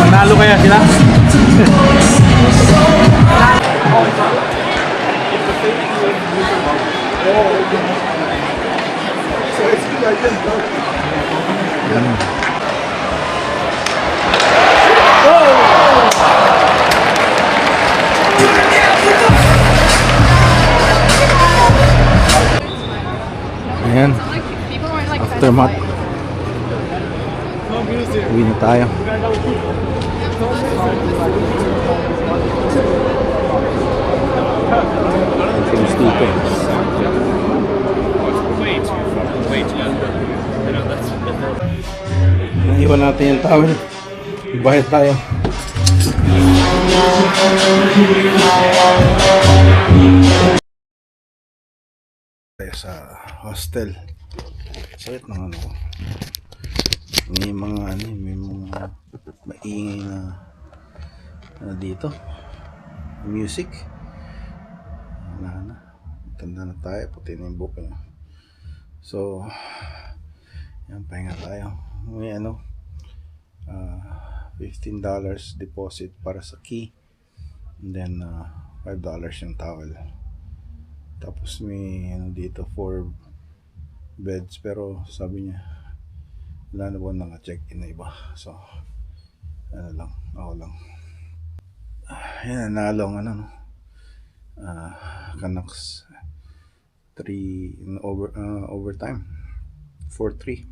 Nanalo kaya sila? Ayan, aftermath. Uwi na tayo. Finish dito. Naiwan natin yung towel. Bayad tayo. Tayo sa hostel. Sakit ng ano ko. May mga maingay na dito. Music. Wala na. Tanda na tayo. Puti na yung book. So, yan, pahinga tayo. May $15 deposit para sa key. And then, $5 yung towel. Tapos may dito 4 beds. Pero sabi niya, wala na po naka-check-in na iba. So, ako lang. Yan, nanalo ang Canucks 3 in overtime 4-3.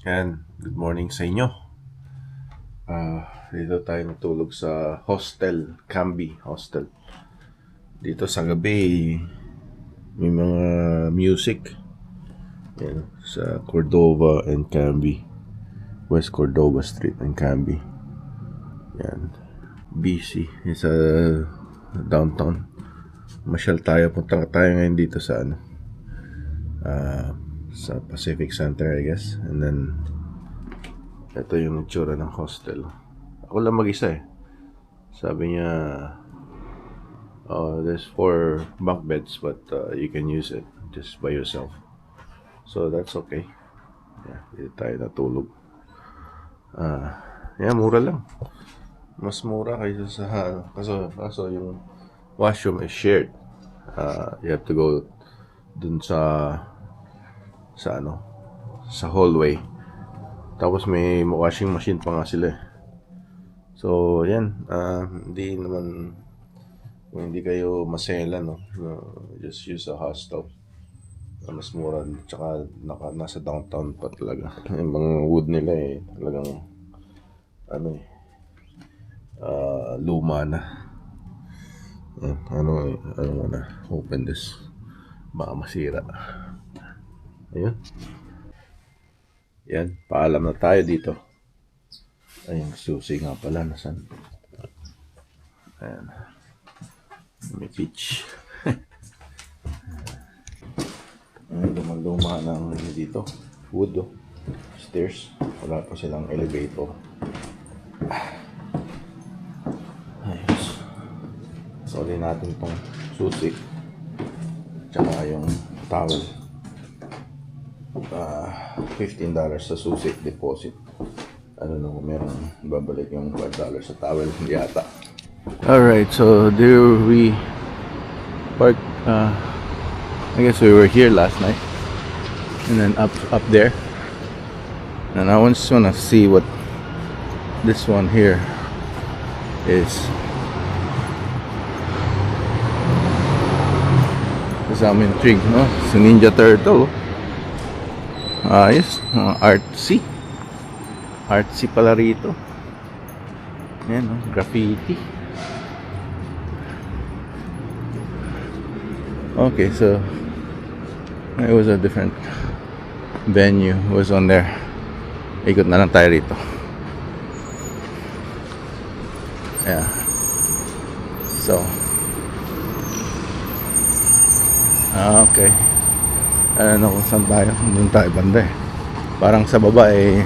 Yan, good morning sa inyo. Dito tayo natulog sa hostel, Camby Hostel. Dito sa gabi may mga music. Yan, sa Cordova and Camby, West Cordova Street and Camby. Yan, busy sa downtown. Masyal tayo, punta tayo ngayon dito sa sa Pacific Center, I guess. And then ito yung itsura ng hostel. Ako lang mag-isa Sabi niya there's 4 bunk beds, but you can use it just by yourself. So that's okay. Yeah, dito tayo natulog. Yeah, mura lang. Mas mura kaysa sa kaso yung washroom is shared. You have to go dun sa hallway. Tapos may washing machine pa nga sila. So, yan. Hindi naman, kung hindi kayo masela, just use a hostel. Mas mura. Tsaka nasa downtown pa talaga. Yung mga wood nila talagang luma na. Ano na, open this. Baka masira. Ayun. Yan, paalam na tayo dito. Ayun, susi nga pala. Nasaan? Ayan. May pitch. Ayan, lumang-luma ng dito. Wood, stairs. Wala pa silang elevator. Ayos. Soli natin itong susi. Tsaka yung towel. $15 sa susi deposit. Kung meron babalik yung $5 sa towel. Hindi ata. Alright, so there we parked. I guess we were here last night, and then up there. And I just wanna see what this one here is. Because I'm intrigued, no? It's a Ninja Turtle. Yes, artsy. Artsy pala rito. Ayan, graffiti. Okay, so it was a different venue. It was on their Ikot na lang tayo rito. Yeah. So, okay. Ano kung saan tayo? Doon tayo banda eh. Parang sa baba eh.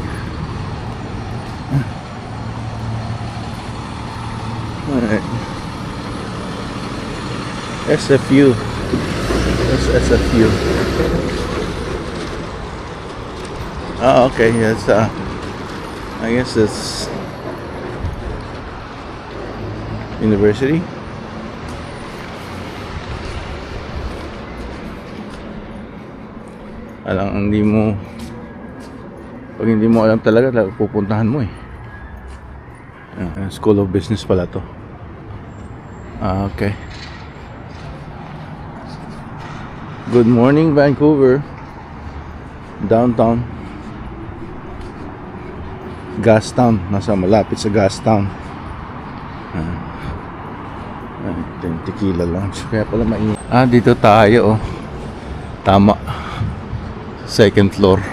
Alright. SFU. That's SFU. Okay. Yes. I guess it's university. Alam, hindi mo, pag hindi mo alam talaga pupuntahan mo eh. School of Business pala to. Okay. Good morning, Vancouver. Downtown Gastown. Nasa malapit sa Gastown. Ito yung Tequila Lounge. Kaya pala mainit. Dito tayo oh. Tama. Second floor.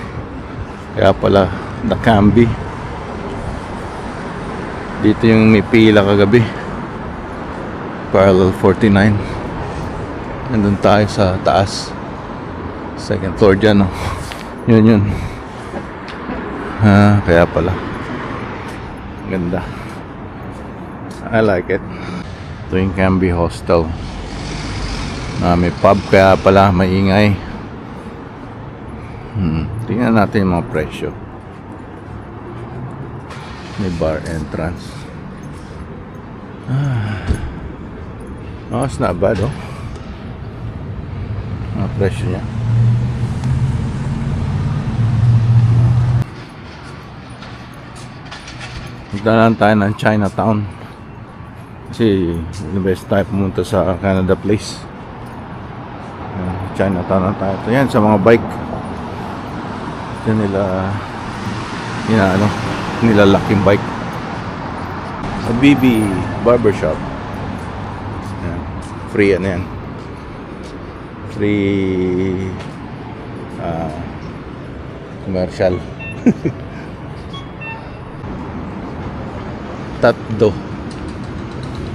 Kaya pala the Camby. Dito yung may pila kagabi. Parallel 49. Nandun tayo sa taas. Second floor dyan oh. Yun. Kaya pala ganda. I like it. Ito yung Camby Hostel. May pub kaya pala maingay. Tingnan natin yung mga presyo. May bar entrance. It's not bad oh. Mga presyo niya. Magdalaan tayo ng Chinatown. Kasi the best tayo pumunta sa Canada Place. Chinatown na tayo. Ito yan sa mga bike. Ito nila nilalak yung bike. Habibi Barbershop. Yan. Free ano yan. Free commercial. Tatdo.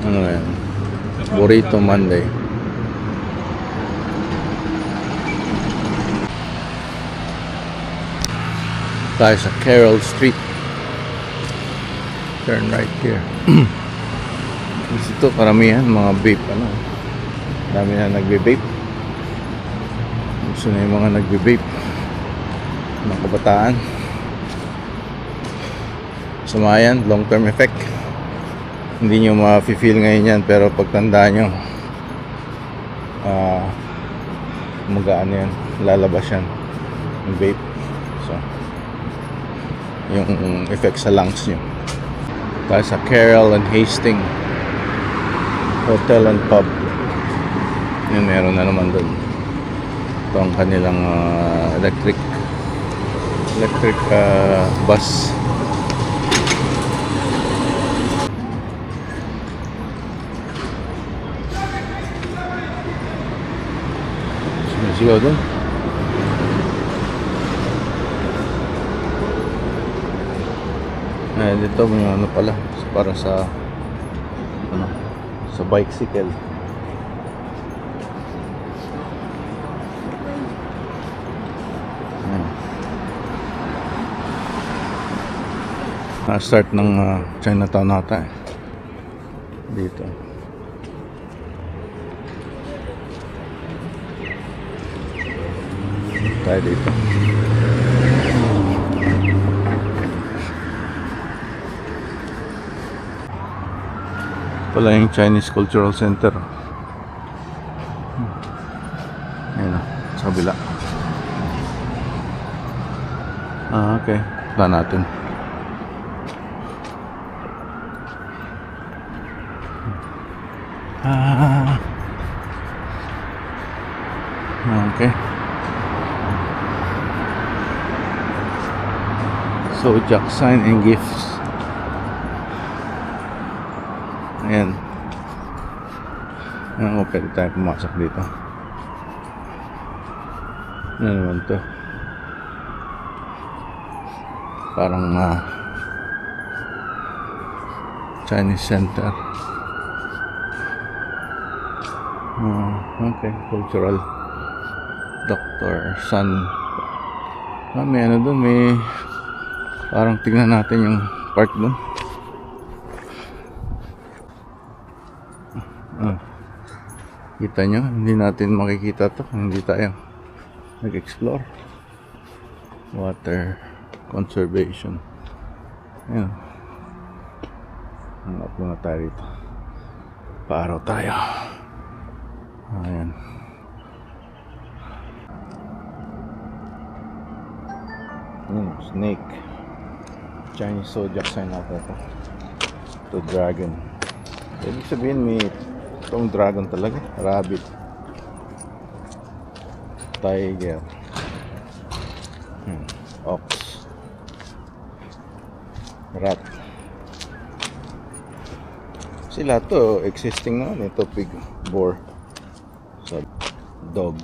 Ano yan? Burrito Monday. Tayo sa Carroll Street. Turn right here. Ito karamihan mga vape ano. Dami na nagbe-vape. Gusto na yung mga nagbe-vape. Mga kabataan. Sumayan, long term effect. Hindi nyo ma-feel ngayon yan, pero pagtandaan nyo magaan yan, lalabas yan yung vape. So yung effect sa lungs nyo. Tayo sa Carroll and Hastings Hotel and Pub. Yun, meron na naman doon. Ito ang kanilang electric bus. Sigaw doon. Dito may ano pala para sa bicycle. Start ng Chinatown nata dito. Tayo dito. Pala yung Chinese Cultural Center. Ayan o, sa kabila. Okay. Punta natin. Okay. So, Jack sign and gifts. Ayan. Ayan, pwede tayo pumasok dito. Ano naman to? Parang Chinese center. Okay, cultural. Dr. Sun. May ano doon, may parang tingnan natin yung park doon. Kita nyo, hindi natin makikita to kung hindi tayo nag-explore. Water conservation. Ayan. Hanap muna tayo dito. Paaraw tayo. Ayan. Snake. Chinese zodiac sign natin ito. Ito dragon. Ibig sabihin may itong dragon talaga. Rabbit. Tiger. Ox. Rat. Sila to existing naman. Ito pig. Boar. So, dog.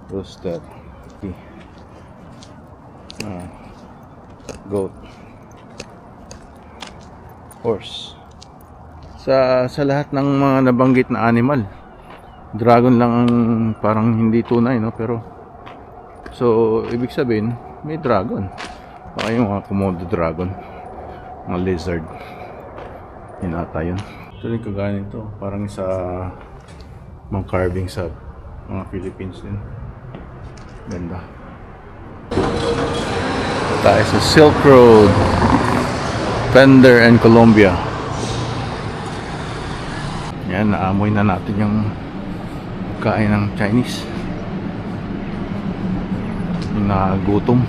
Rooster. Goat. Horse. Sa lahat ng mga nabanggit na animal, dragon lang ang parang hindi tunay, no? Pero so ibig sabihin may dragon. Baka yung mga Komodo dragon, mga lizard, hinata yun. Ito rin kagaya nito, parang sa mga carving sa mga Philippines din. Ganda. Tayo sa Silk Road, Fender and Colombia. Yan, naamoy na natin yung kain ng Chinese. Yung nagutom.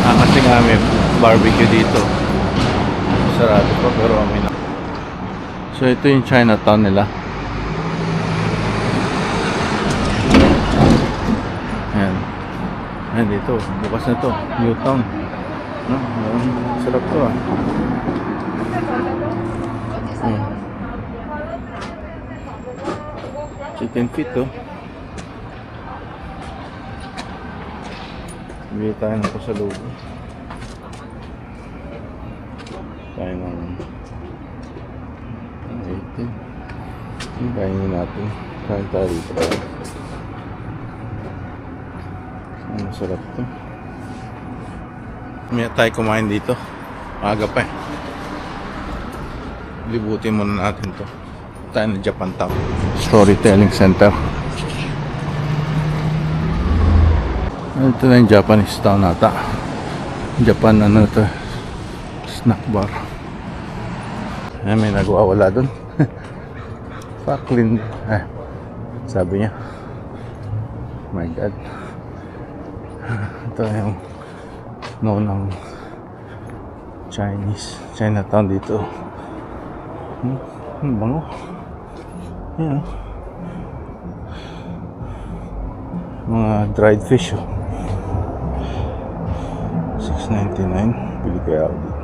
Kasi nga may barbecue dito. Sarado pa pero amoy na. So ito yung Chinatown nila. Yan. Ayan dito, bukas na to, New Town. No? Sarap to ah. Chicken feet to. Bili tayo ng pasalubong. Tayo ng 18. Kainin natin. Kain tayo dito. Masarap to. May tayo kumain dito. Maaga pa eh. Libutin muna natin to. Tayo na Japan Town. Storytelling Center. Ito na yung Japanese town nata. Japan ano to. Snack bar. Ayan, may nagwawala dun. Paklin. Sabi niya. Oh my God. Ito yung ng Chinatown dito. Bango. Yan. Mga dried fish. $6.99. Bili kaya ako dito.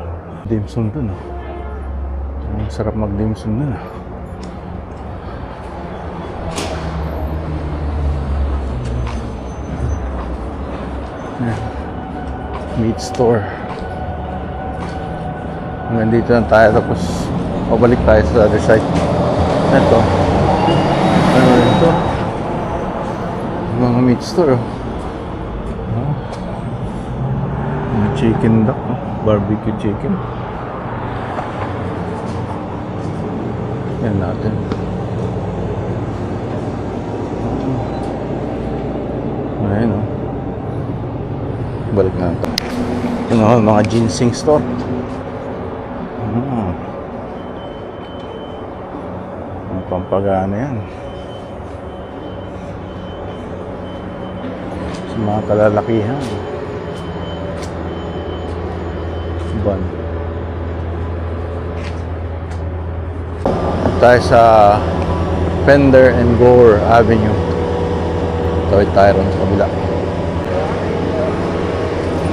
Dim sum dun. Ang sarap mag dim sum dun. Meat store. Hanggang dito lang tayo tapos pabalik tayo sa other side. Ito. Ano ito? Mga meat store. Mga chicken duck. Barbecue chicken. Yan natin. Ayan o. Balik na ito. Ito mga ginseng store. Ang pampagana yan. Sa mga kalalakihan. Ban. Tayo sa Fender and Gore Avenue. Tawid tayo ron sa kabila.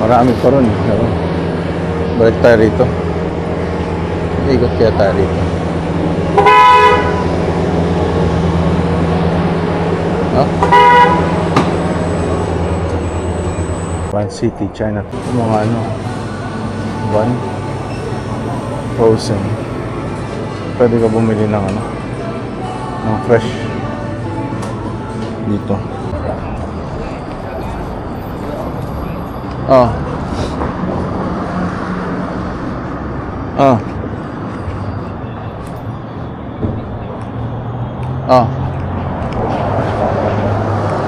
Marami pa ron. Balik tayo rito. Ikot kaya tayo rito. No? Van City, China. Mga ano, van, frozen. Pwede ka bumili ng ano, ng fresh dito. Ah. Ah. Ah.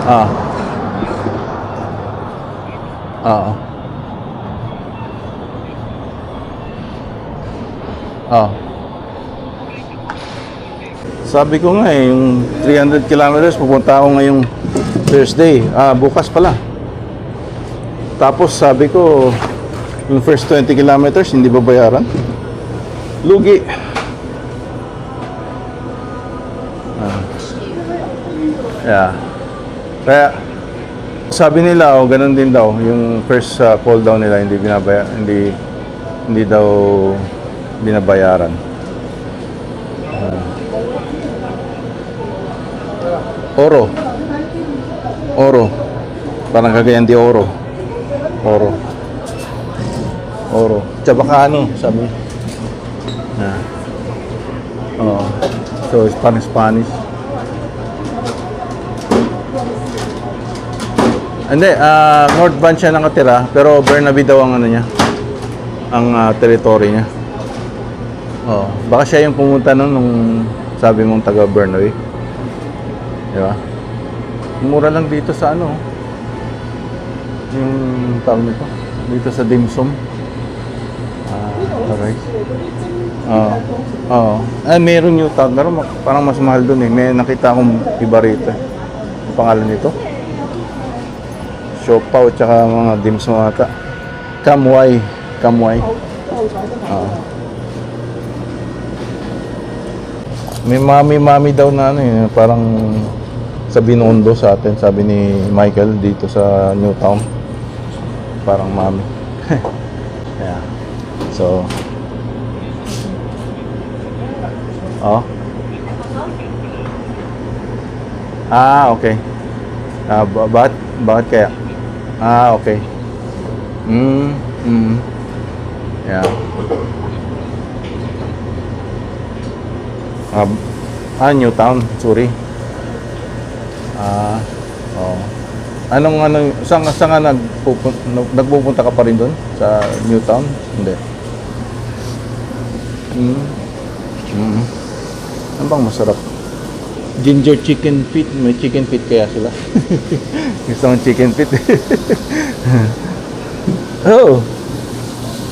Ah. Ah. Ah. Sabi ko nga eh, yung 300 kilometers pupunta ako ngayong Thursday. Bukas pala. Tapos sabi ko, yung first 20 kilometers hindi babayaran. Lugi. Yeah. Kaya sabi nila, ganun din daw, yung first call daw nila hindi daw binabayaran. Oro. Parang Cagayan de Oro. Oro. Chabacano, sabi. So Spanish. Hindi, North Van siya nakatira, pero Burnaby daw ang ano niya, ang territory niya. Baka siya yung pumunta nun nung sabi mong taga Burnaby. Di ba? Mura lang dito sa ano, yung tawag nito, dito sa dim sum. Alright. Meron yung tawag, pero parang mas mahal dun eh. May nakita akong iba rito. Ang pangalan nito? Siopaw, tsaka mga dim sum ata. Kamway. May mami daw na ano eh, parang sa Binondo sa atin, sabi ni Michael dito sa Newtown. Parang mami. Yeah. So, okay. Bakit kaya? Okay. Yeah. Newtown, sorry. Saan ka nagpupunta ka pa rin doon sa Newtown? Hindi. Ano bang masarap? Ginger chicken feet. May chicken feet kaya sila. Gusto mong chicken feet?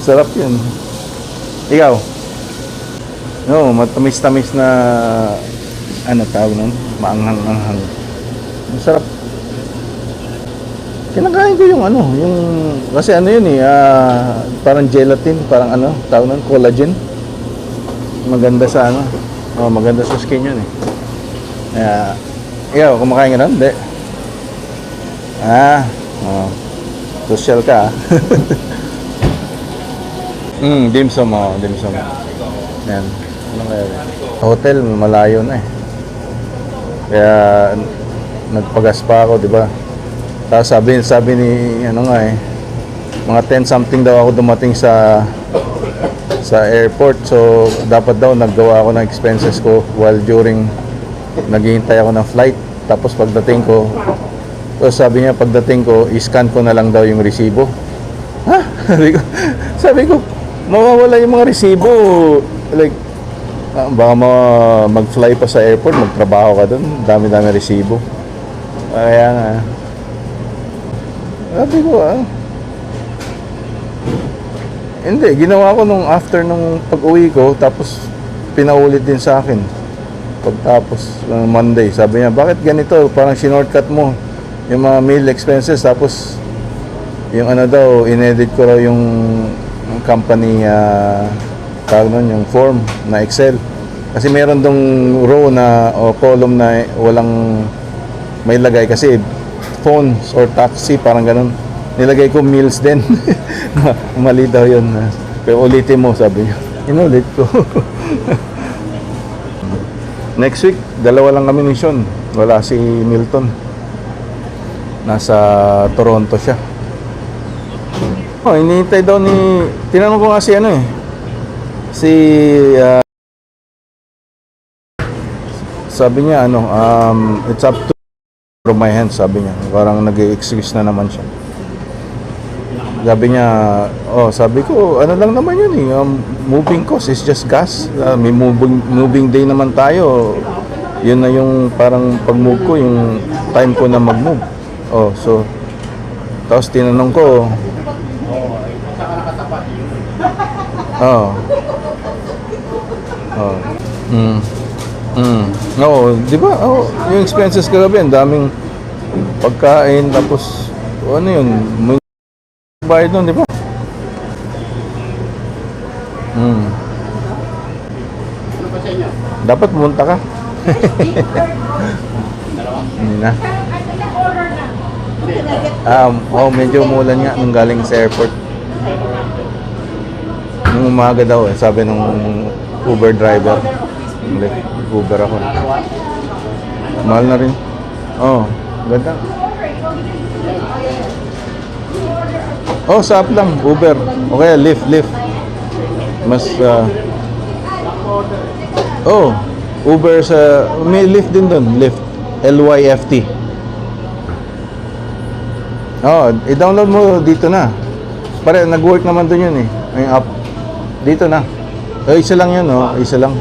Sarap yun. Ikaw? Matamis-tamis na ano tawag nun? Maanghang-anghang. Masarap. Kinakain ko yung kasi ano yun eh, parang gelatin, parang tawag nun, collagen. Maganda sa maganda sa skin yun eh. Ikaw, kumakain ka nun? Hindi. Social ka. Dim sum. Yan. Ano kaya? Hotel, malayo na eh. Kaya nagpagas pa ako, di ba? Tapos sabi ni mga 10 something daw ako dumating sa airport. So dapat daw naggawa ako ng expenses ko while during naghihintay ako ng flight. Tapos pagdating ko, sabi niya pagdating ko, i-scan ko na lang daw yung resibo. Sabi ko, mawawala yung mga resibo. Like, baka mag-fly pa sa airport, magtrabaho ka doon, dami-dami resibo. Kaya nga, sabi ko hindi, ginawa ko nung after nung pag-uwi ko, tapos pinaulit din sa akin pagtapos ng Monday. Sabi niya, bakit ganito? Parang shortcut mo yung mga meal expenses, tapos yung daw, inedit ko raw yung company tawag nun, yung form na Excel. Kasi meron dong row na o column na walang may lagay kasi phones or taxi, parang ganun. Nilagay ko meals din. Mali daw yun. Pero ulitin mo, sabi niya. Inulit ko. Next week, dalawa lang kami mission. Wala si Milton. Nasa Toronto siya. Oh, hinihintay daw ni... Tinanong ko nga si ano eh. Si... sabi niya ano, it's up to from my hands, sabi niya. Parang nag-excuse na naman siya. Sabi niya, oh, sabi ko, ano lang naman yun eh. Moving cost is just gas. May moving day naman tayo. Yun na yung parang pag-move ko, yung time ko na mag-move. Oh, so... Tapos tinanong ko, oh. Oh. No, di ba? Oh, yung expenses kagabi, ang daming pagkain, tapos ano yun, may bayad nun, di ba? Dapat pumunta ka. Hindi na. Oh, medyo umulan nga nung galing sa airport. Nung umaga daw eh, sabi nung Uber driver. Uber ako. Mahal na rin. Oh, ganda. Oh, sa app lang, Uber. Okay, Lyft. Mas, oh, Uber sa, may Lyft din doon, Lyft. LYFT. Oh, i-download mo dito na. Pare, nag-work naman doon yun eh. Yung app. Dito na. Isa lang yun, oh. Isa lang.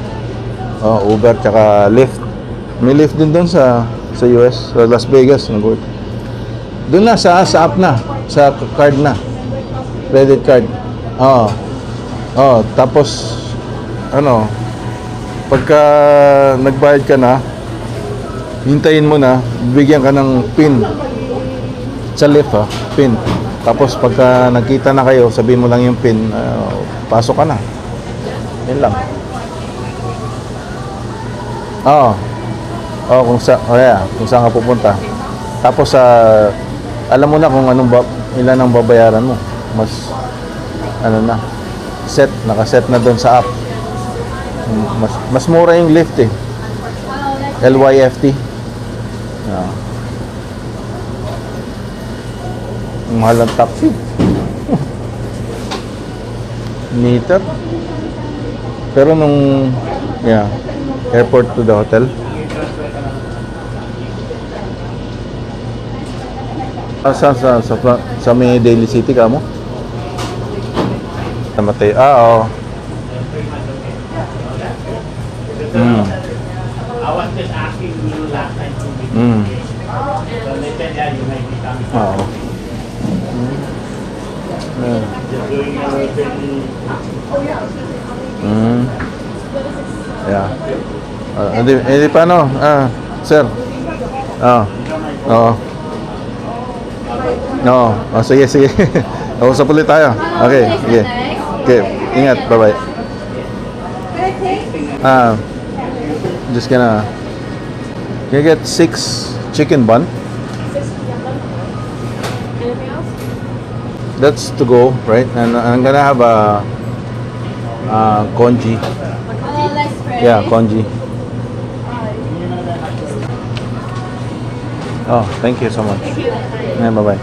Oh, Uber tsaka Lyft. May Lyft din doon sa US, sa Las Vegas, nag-work. Doon na sa app na, sa card na. Credit card. Oh. Oh, tapos ano, pagka nagbayad ka na, hintayin mo na, bigyan ka ng PIN sa Lyft, ha, PIN. Tapos pagka nagkita na kayo, sabihin mo lang yung PIN, pasok ka na. Yan lang. Oo. Oh, kung saan ka pupunta. Tapos alam mo na kung ilan ang babayaran mo. Mas ano na, nakaset na doon sa app. Mas mura yung Lyft eh. LYFT. Mahal ang taxi. Meter. Pero nung airport to the hotel. Sa may Daly City ka mo? Namatay. Oo. I was just asking you last time to meet you. So they said, yeah, you might be coming. Oo. Just doing a very... Yeah. Hindi paano? Sir. Oo. No. Sige. Usap ulit tayo. Okay, sige. Okay, ingat. Bye-bye. Just gonna... Can you get 6 chicken bun? 6 chicken. Anything else? That's to go, right? And I'm gonna have a congee. Less fried. Yeah, congee. Oh, thank you so much. Yeah, bye-bye.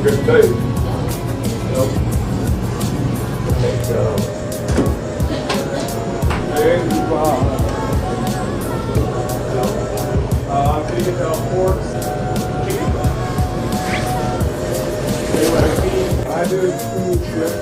Good day. I do food trip.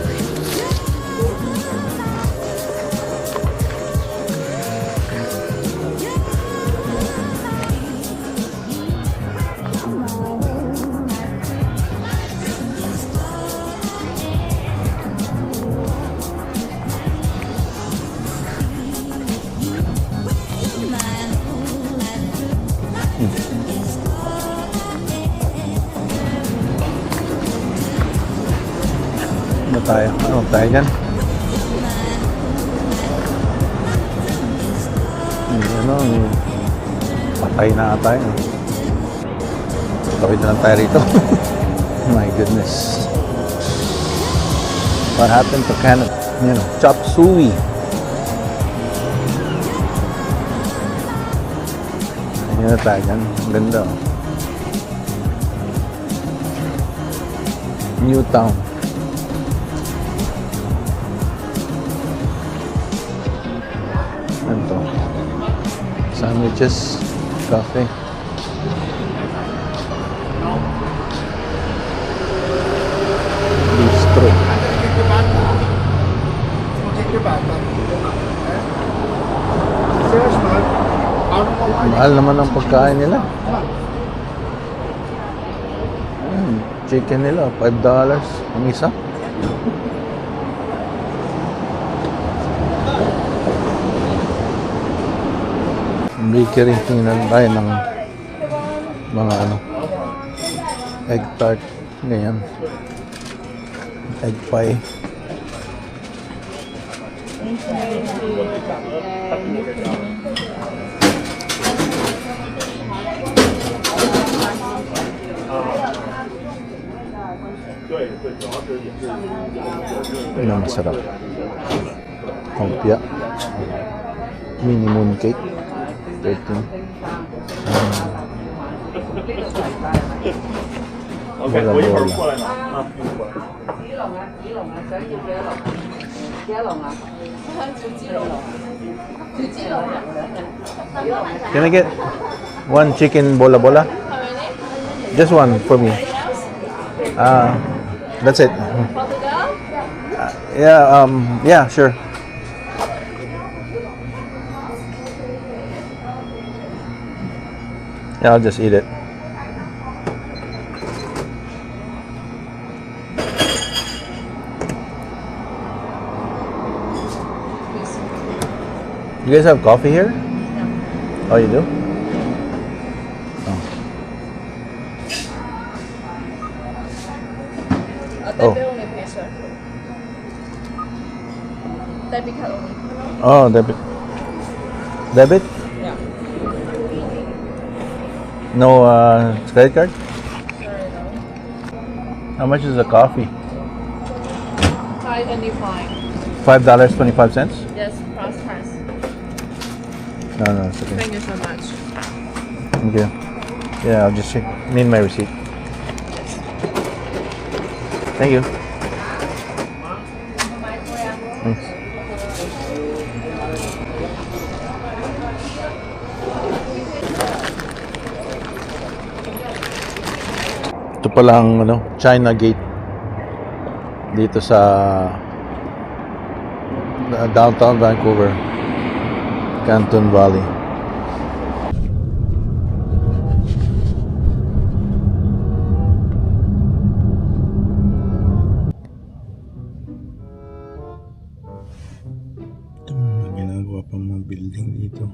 tayo. Ano tayo dyan? Ano, patay na tayo. Tawid na lang tayo rito. My goodness. What happened to Canada? You know, chop suey. Ayan na tayo dyan. Ang ganda. Oh. New Town. Ano to? Sandwiches, cafe. Bistro. Mahal naman ang pagkain nila. Chicken nila, $5 ang isa. Bakery, tingnan tayo ng mga ano, egg tart, ganyan, egg pie. Ano masarap? Hopya. Mini mooncake. 13. Bola bola. Can I get one chicken bola bola? Just one for me. That's it. Yeah, sure. Yeah, I'll just eat it. You guys have coffee here? Oh, you do? Oh. Debit card only. Oh, debit. Debit? Yeah. No credit card? Sorry, no. How much is the coffee? $5.25. $5.25? Yes, plus tax. No, it's okay. Thank you so much. Thank you. Yeah, I'll just need my receipt. Thank you. Thanks. Ito pala ang China Gate dito sa downtown Vancouver, Canton Valley. Ginagawa pa mga building dito.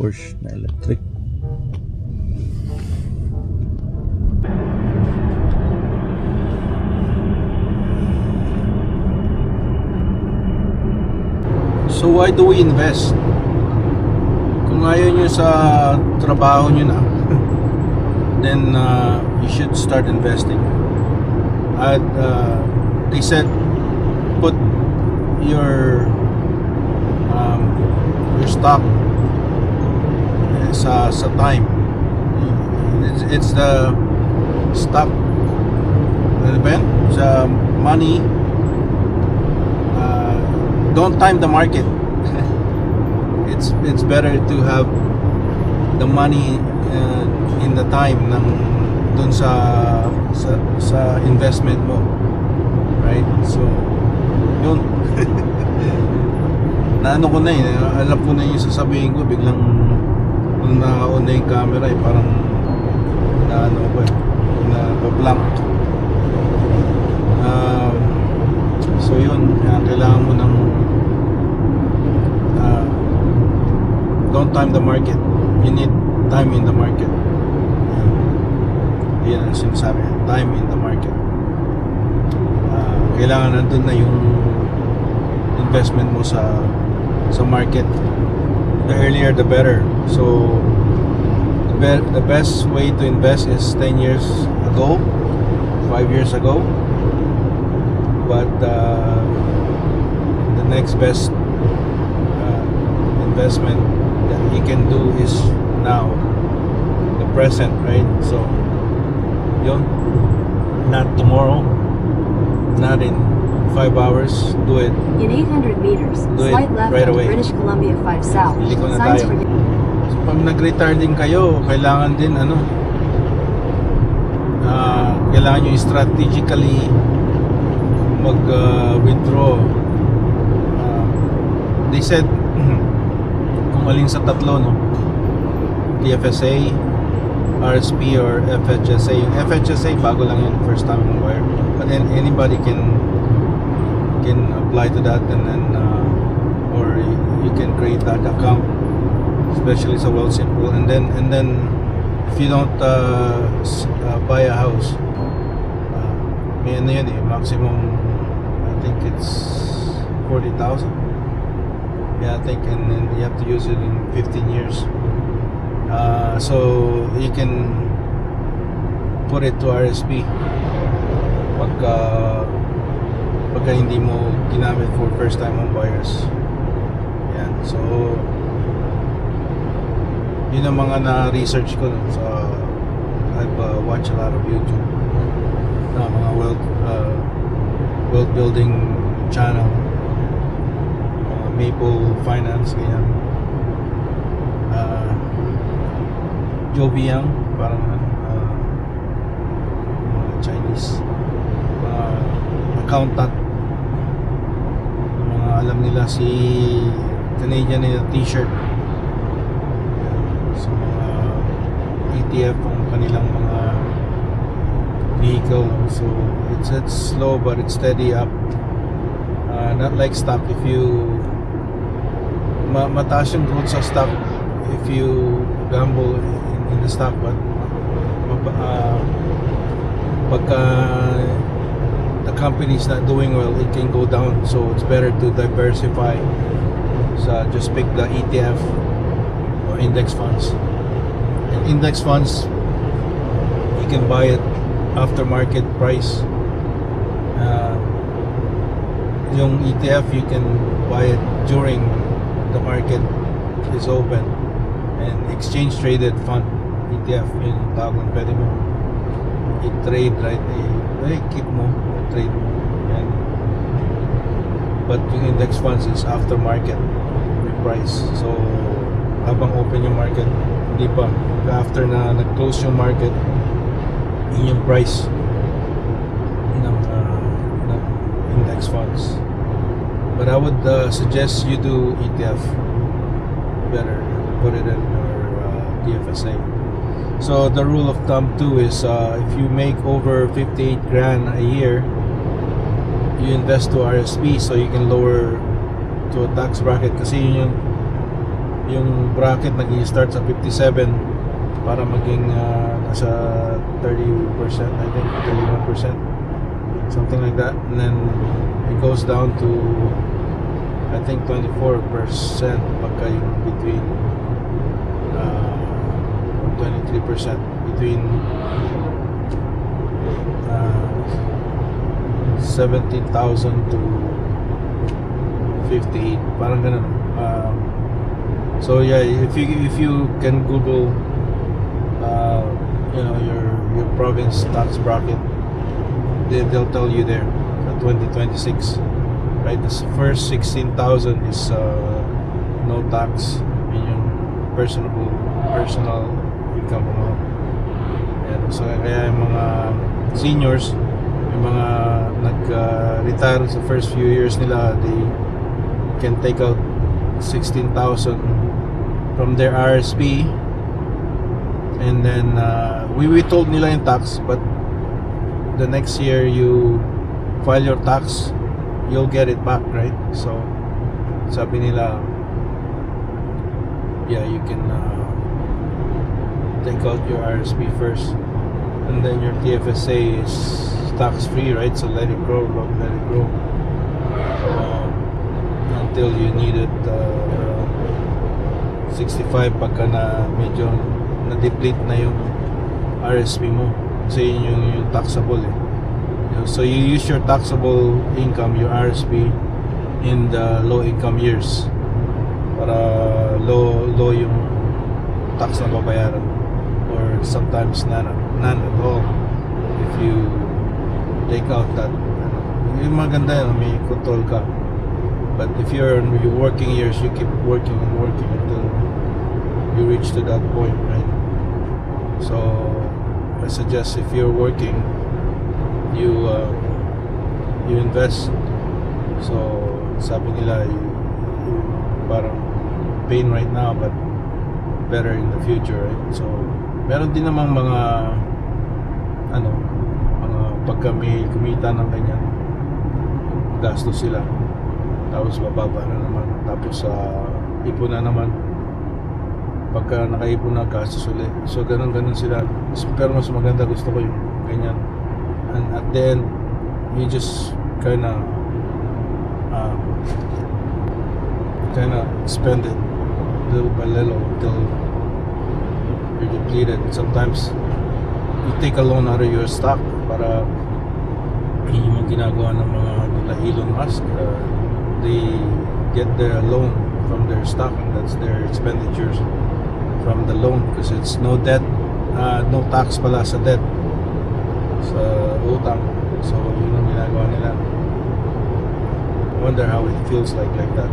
Porsche na electric. So why do we invest? Kung ayaw nyo sa trabaho nyo na, then you should start investing. At they said put your stock sa time. It's the stock, ano ba yan? Sa money. Don't time the market. It's better to have the money in the time ng dun sa investment mo, right? So yun. Naano ko na alam ko na yung sasabihin ko, biglang nung naka-on na yung camera parang naano ko na blank. So yun. Yan ang sinasabi, time in the market. Kailangan nandun na yung investment mo sa market. The earlier the better. So the best way to invest is 10 years ago, 5 years ago. But the next best investment that you can do is now, the present, right? So yun, not tomorrow, not in 5 hours. Do it. In 800 meters, Do it slight left right onto away. British Columbia 5 South. Liko na Signs tayo. for So pag nag-retire din kayo, kailangan din kailangan nyo strategically mag-withdraw. They said kung alin sa tatlo, no, TFSA, RSP, or FHSA. Yung FHSA bago lang yun, first time mong wire, but then anybody can apply to that, and then or you can create that account, especially sa Wealthsimple, and then if you don't buy a house, may ano yun maximum, I think it's 40,000. Yeah, I think, and then you have to use it in 15 years. So you can put it to RSP pagka hindi mo ginamit for first time home buyers. Yan. So yun ang mga na-research ko, no? So I've watched a lot of YouTube na mga wealth building channel, Maple Finance, ganyan. Joviang, parang mga Chinese accountant, mga alam nila si Canadian na t-shirt. So mga ETF ang kanilang mga vehicle. So it's slow but it's steady up. Not like stock. If you mataas yung growth sa stock if you gamble in the stock, but pagka the company is not doing well, it can go down. So it's better to diversify. So just pick the ETF or index funds. And index funds, you can buy it after market price. Yung ETF, you can buy it during the market is open. And exchange traded fund, ETF, yun yung tawag ng pwede mo i-trade, right? Keep mo, trade mo. And, but yung index funds is after market price. So habang open yung market, hindi pa. After na nag-close yung market, yun yung price ng index funds. But I would suggest you do ETF. Better put it in your TFSA. So the rule of thumb too is if you make over 58 grand a year, you invest to RSP, so you can lower to a tax bracket, kasi yun yung bracket nag-i-start sa 57 para maging nasa 30%, I think 31%, something like that, and then it goes down to I think 24% pagka yung between 23% between 17,000 to 58, parang ganun. So yeah, if you can Google your province tax bracket, they'll tell you there. 2026, right? The first 16,000 is no tax, yung personal income amount. Yan. So kaya yung mga seniors, yung mga nag-retire sa first few years nila, they can take out 16,000 from their RSP, and then we told nila yung tax, but the next year you file your tax, you'll get it back, right? So sabi nila, yeah, you can take out your RSP first, and then your TFSA is tax free, right? So let it grow, let it grow until you need it 65 pagka na medyo na-deplete na yung RSP mo kasi yun yung taxable eh. So you use your taxable income, your RSP in the low income years para low yung tax na babayaran, or sometimes none at all if you take out that yung maganda yun, may control ka. But if you're in your working years, you keep working and working until you reach to that point, right? So I suggest if you're working, you invest. So sabi nila you parang pain right now but better in the future, right? So meron din namang mga mga pagka may kumita ng ganyan, gastos sila, tapos bababa na naman, tapos ipon na naman, pagka nakaipon na gastos ulit. So ganun sila, pero mas maganda, gusto ko yung ganyan, and at the end you just kinda spend it little by little until you're depleted. Sometimes you take a loan out of your stock para yun yung ginagawa ng mga nila Elon Musk. They get their loan from their stock and that's their expenditures from the loan because it's no debt, no tax pala sa debt, sa utang. So yun ang ginagawa nila. I wonder how it feels like that.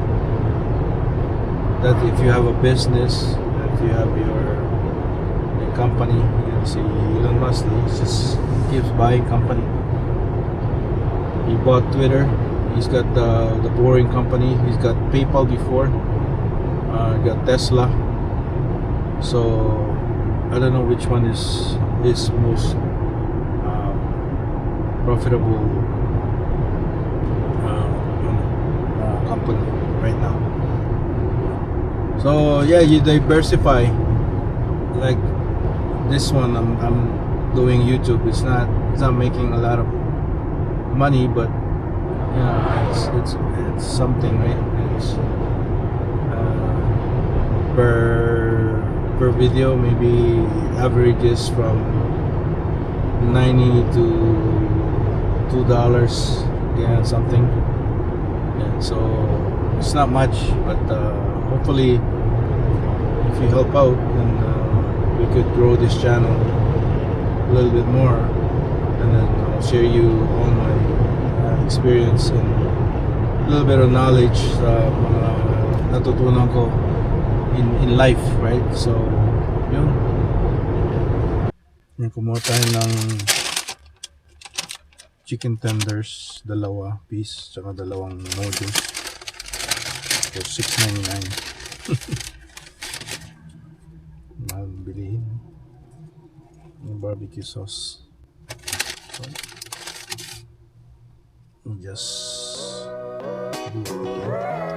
That if you have a business, if you have your company, you see Elon Musk, he just keeps buying company. He bought Twitter. He's got the Boring Company. He's got PayPal before. Got Tesla. So I don't know which one is his most profitable company right now. So yeah, you diversify. Like this one, I'm doing YouTube. It's not making a lot of money, but it's something, right? It's per video maybe averages from $90 to $2, yeah, something. Yeah, so it's not much, but hopefully if you help out, then we could grow this channel a little bit more, and then I'll share you all my experience and a little bit of knowledge sa mga natutunan ko in life, right? So yun, kumuha tayo ng chicken tenders, 2 piece, tsaka 2 noodles for $6.99. Mahal bilihin yung barbecue sauce. So just do it again.